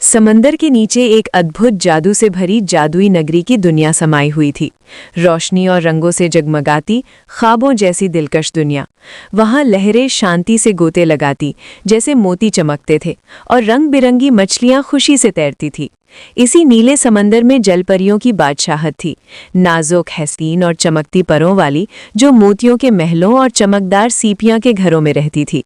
समंदर के नीचे एक अद्भुत जादू से भरी जादुई नगरी की दुनिया समाई हुई थी। रोशनी और रंगों से जगमगाती ख्वाबों जैसी दिलकश दुनिया। वहां लहरें शांति से गोते लगाती जैसे मोती चमकते थे और रंग बिरंगी मछलियां खुशी से तैरती थी। इसी नीले समंदर में जलपरियों की बादशाहत थी, नाजुक हसीन और चमकती परों वाली, जो मोतियों के महलों और चमकदार सीपियां के घरों में रहती थी।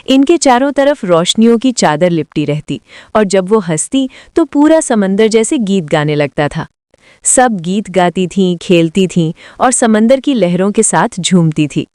इनके चारों तरफ रोशनियों की चादर लिपटी रहती और जब वो हंसती तो पूरा समंदर जैसे गीत गाने लगता था। सब गीत गाती थीं, खेलती थीं और समंदर की लहरों के साथ झूमती थी।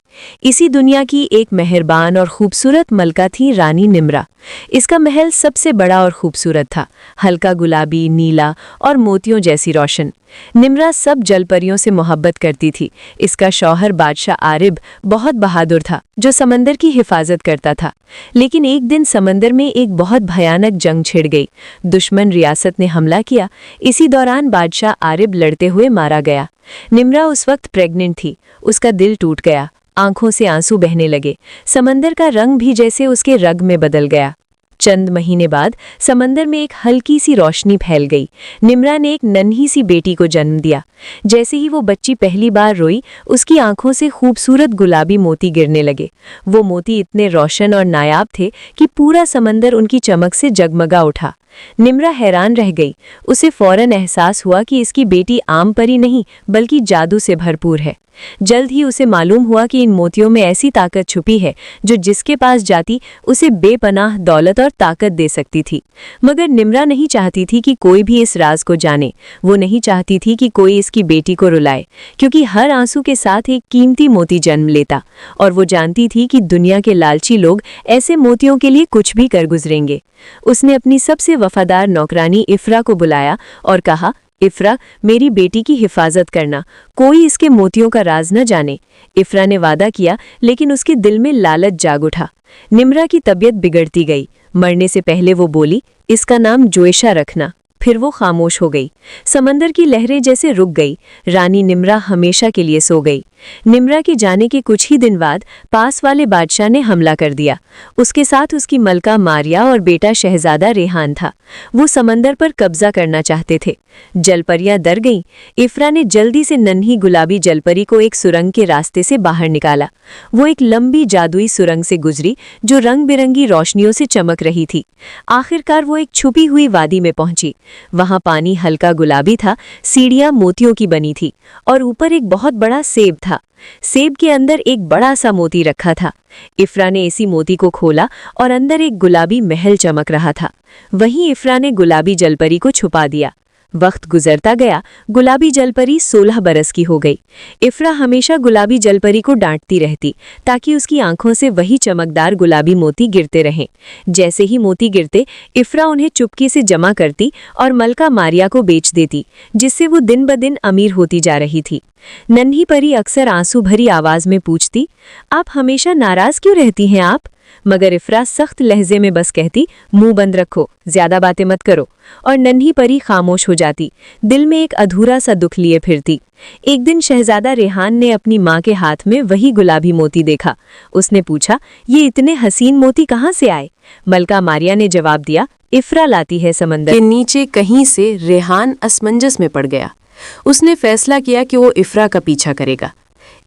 इसी दुनिया की एक मेहरबान और खूबसूरत मलका थी रानी निम्रा। इसका महल सबसे बड़ा और खूबसूरत था, हल्का गुलाबी, नीला और मोतियों जैसी रोशन। निम्रा सब जलपरियों से मोहब्बत करती थी। इसका शौहर बादशाह आरिब बहुत बहादुर था, जो समंदर की हिफाजत करता था। लेकिन एक दिन समंदर में एक बहुत भयानक जंग छिड़ गई। दुश्मन रियासत ने हमला किया। इसी दौरान बादशाह आरिब लड़ते हुए मारा गया। निम्रा उस वक्त प्रेग्नेंट थी। उसका दिल टूट गया, आंखों से आंसू बहने लगे। समंदर का रंग भी जैसे उसके रग में बदल गया। चंद महीने बाद समंदर में एक हल्की सी रोशनी फैल गई। निम्रा ने एक नन्ही सी बेटी को जन्म दिया। जैसे ही वो बच्ची पहली बार रोई, उसकी आंखों से खूबसूरत गुलाबी मोती गिरने लगे। वो मोती इतने रोशन और नायाब थे कि पूरा समंदर उनकी चमक से जगमगा उठा। निम्रा हैरान रह गई। उसे फौरन एहसास हुआ कि इसकी बेटी आम परी नहीं, बल्कि जादू से भरपूर है। जल्द ही उसे मालूम हुआ कि इन मोतियों में ऐसी ताकत छुपी है जो जिसके पास जाती उसे बेपनाह दौलत और ताकत दे सकती थी। मगर निम्रा नहीं चाहती थी कि कोई भी इस राज को जाने। वो नहीं चाहती थी कि कोई इसकी बेटी को रुलाए, क्योंकि हर आंसू के साथ एक कीमती मोती जन्म लेता और वो जानती थी कि दुनिया के लालची लोग ऐसे मोतियों के लिए कुछ भी कर गुजरेंगे। उसने अपनी सबसे वफादार नौकरानी इफ्रा को बुलाया और कहा, इफ्रा, मेरी बेटी की हिफाजत करना, कोई इसके मोतियों का राज न जाने। इफ्रा ने वादा किया, लेकिन उसके दिल में लालच जाग उठा। निम्रा की तबीयत बिगड़ती गई। मरने से पहले वो बोली, इसका नाम जोएशा रखना। फिर वो खामोश हो गई। समंदर की लहरें जैसे रुक गई। रानी निम्रा हमेशा के लिए सो गई। निम्रा के जाने के कुछ ही दिन बाद पास वाले बादशाह ने हमला कर दिया। उसके साथ उसकी मलका मारिया और बेटा शहजादा रेहान था। वो समंदर पर कब्जा करना चाहते थे। जलपरियां डर गईं। इफ्रा ने जल्दी से नन्ही गुलाबी जलपरी को एक सुरंग के रास्ते से बाहर निकाला। वो एक लंबी जादुई सुरंग से गुजरी जो रंग बिरंगी रोशनियों से चमक रही थी। आखिरकार वो एक छुपी हुई वादी में पहुंची। वहां पानी हल्का गुलाबी था, सीढ़ियां मोतियों की बनी थी और ऊपर एक बहुत बड़ा सेब था। सेब के अंदर एक बड़ा सा मोती रखा था। इफ्रा ने इसी मोती को खोला और अंदर एक गुलाबी महल चमक रहा था। वहीं इफ्रा ने गुलाबी जलपरी को छुपा दिया। वक्त गुजरता गया। गुलाबी जलपरी 16 बरस की हो गई। इफ्रा हमेशा गुलाबी जलपरी को डांटती रहती ताकि उसकी आंखों से वही चमकदार गुलाबी मोती गिरते रहें। जैसे ही मोती गिरते, इफ्रा उन्हें चुपके से जमा करती और मलका मारिया को बेच देती, जिससे वो दिन ब दिन अमीर होती जा रही थी। नन्ही परी अक्सर आंसू भरी आवाज में पूछती, आप हमेशा नाराज क्यों रहती हैं आप? मगर इफ्रा सख्त लहजे में बस कहती, मुंह बंद रखो, ज्यादा बातें मत करो। और नन्ही परी खामोश हो जाती, दिल में एक अधूरा सा दुख लिए फिरती। एक दिन शहजादा रेहान ने अपनी माँ के हाथ में वही गुलाबी मोती देखा। उसने पूछा, ये इतने हसीन मोती कहाँ से आए? मलका मारिया ने जवाब दिया, इफ्रा लाती है समंदर के नीचे कहीं से। रेहान असमंजस में पड़ गया। उसने फैसला किया कि वो इफ्रा का पीछा करेगा।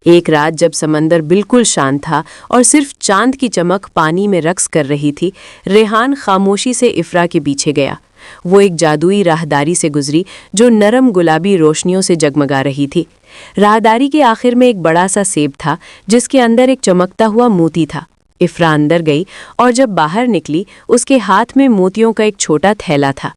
एक रात जब समंदर बिल्कुल शांत था और सिर्फ चांद की चमक पानी में रक्स कर रही थी, रेहान खामोशी से इफ्रा के पीछे गया। वो एक जादुई राहदारी से गुजरी जो नरम गुलाबी रोशनियों से जगमगा रही थी। राहदारी के आखिर में एक बड़ा सा सेब था जिसके अंदर एक चमकता हुआ मोती था। इफ्रा अंदर गई और जब बाहर निकली, उसके हाथ में मोतियों का एक छोटा थैला था।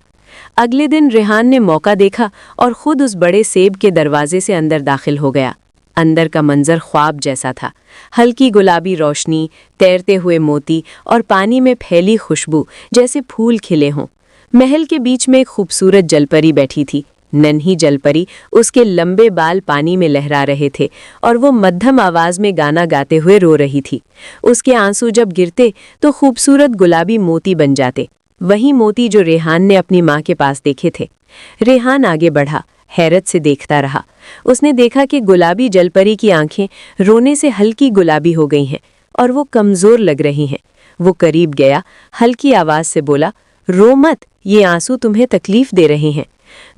अगले दिन रेहान ने मौका देखा और खुद उस बड़े सेब के दरवाजे से अंदर दाखिल हो गया। अंदर का मंजर ख्वाब जैसा था। हल्की गुलाबी रोशनी, तैरते हुए मोती और पानी में फैली खुशबू जैसे फूल खिले हों। महल के बीच में एक खूबसूरत जलपरी बैठी थी। नन्ही जलपरी, उसके लंबे बाल पानी में लहरा रहे थे और वो मध्यम आवाज में गाना गाते हुए रो रही थी। उसके आंसू जब गिरते तो खूबसूरत गुलाबी मोती बन जाते, वही मोती जो रेहान ने अपनी माँ के पास देखे थे। रेहान आगे बढ़ा, हैरत से देखता रहा। उसने देखा कि गुलाबी जलपरी की आंखें रोने से हल्की गुलाबी हो गई हैं और वो कमजोर लग रही हैं। वो करीब गया, हल्की आवाज से बोला, रो मत, ये आंसू तुम्हें तकलीफ दे रहे हैं।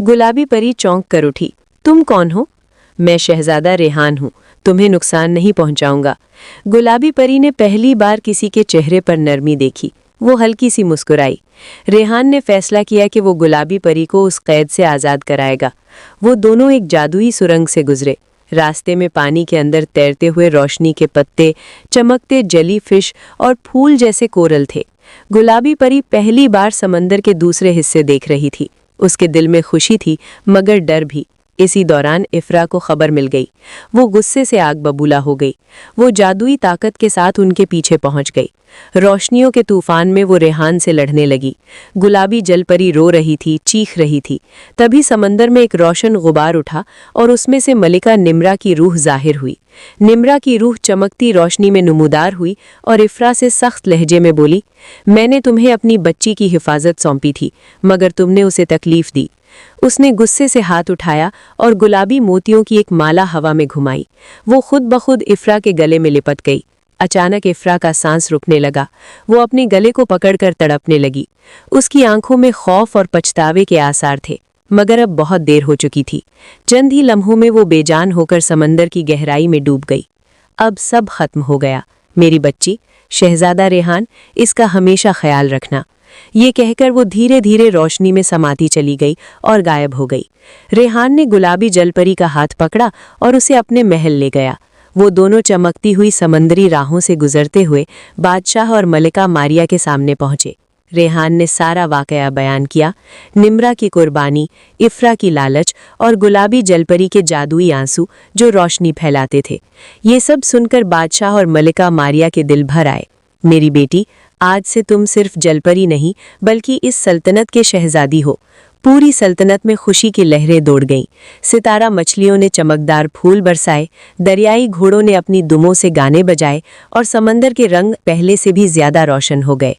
गुलाबी परी चौंक कर उठी। तुम कौन हो? मैं शहजादा रेहान हूँ, तुम्हें नुकसान नहीं पहुंचाऊंगा। गुलाबी परी ने पहली बार किसी के चेहरे पर नरमी देखी। वो हल्की सी मुस्कुराई। रेहान ने फैसला किया कि वो गुलाबी परी को उस कैद से आज़ाद कराएगा। वो दोनों एक जादुई सुरंग से गुजरे। रास्ते में पानी के अंदर तैरते हुए रोशनी के पत्ते, चमकते जली फिश और फूल जैसे कोरल थे। गुलाबी परी पहली बार समंदर के दूसरे हिस्से देख रही थी। उसके दिल में खुशी थी मगर डर भी। इसी दौरान इफ्रा को खबर मिल गई। वो गुस्से से आग बबूला हो गई। वो जादुई ताकत के साथ उनके पीछे पहुंच गई। रोशनियों के तूफान में वो रेहान से लड़ने लगी। गुलाबी जलपरी रो रही थी, चीख रही थी। तभी समंदर में एक रोशन गुबार उठा और उसमें से मलिका निम्रा की रूह जाहिर हुई। निम्रा की रूह चमकती रोशनी में नुमूदार हुई और इफ्रा से सख्त लहजे में बोली, मैंने तुम्हें अपनी बच्ची की हिफाजत सौंपी थी, मगर तुमने उसे तकलीफ दी। उसने गुस्से से हाथ उठाया और गुलाबी मोतियों की एक माला हवा में घुमाई। वो खुद ब खुद इफ्रा के गले में लिपट गई। अचानक इफ्रा का सांस रुकने लगा। वो अपने गले को पकड़कर तड़पने लगी। उसकी आंखों में खौफ और पछतावे के आसार थे, मगर अब बहुत देर हो चुकी थी। चंद ही लम्हों में वो बेजान होकर समंदर की गहराई में डूब गई। अब सब खत्म हो गया मेरी बच्ची, शहजादा रेहान, इसका हमेशा ख्याल रखना। ये कहकर वो धीरे धीरे रोशनी में समाती चली गई और गायब हो गई। रेहान ने गुलाबी जलपरी का हाथ पकड़ा और उसे अपने महल ले गया। वो दोनों चमकती हुई समंदरी राहों से गुजरते हुए बादशाह और मलिका मारिया के सामने पहुंचे। रेहान ने सारा वाकया बयान किया। निम्रा की कुर्बानी, इफ्रा की लालच और गुलाबी जलपरी के जादुई आंसू जो रोशनी फैलाते थे। ये सब सुनकर बादशाह और मलिका मारिया के दिल भर आए। मेरी बेटी, आज से तुम सिर्फ जलपरी नहीं बल्कि इस सल्तनत के शहजादी हो। पूरी सल्तनत में खुशी की लहरें दौड़ गईं। सितारा मछलियों ने चमकदार फूल बरसाए, दरियाई घोड़ों ने अपनी दुमों से गाने बजाए और समंदर के रंग पहले से भी ज्यादा रोशन हो गए।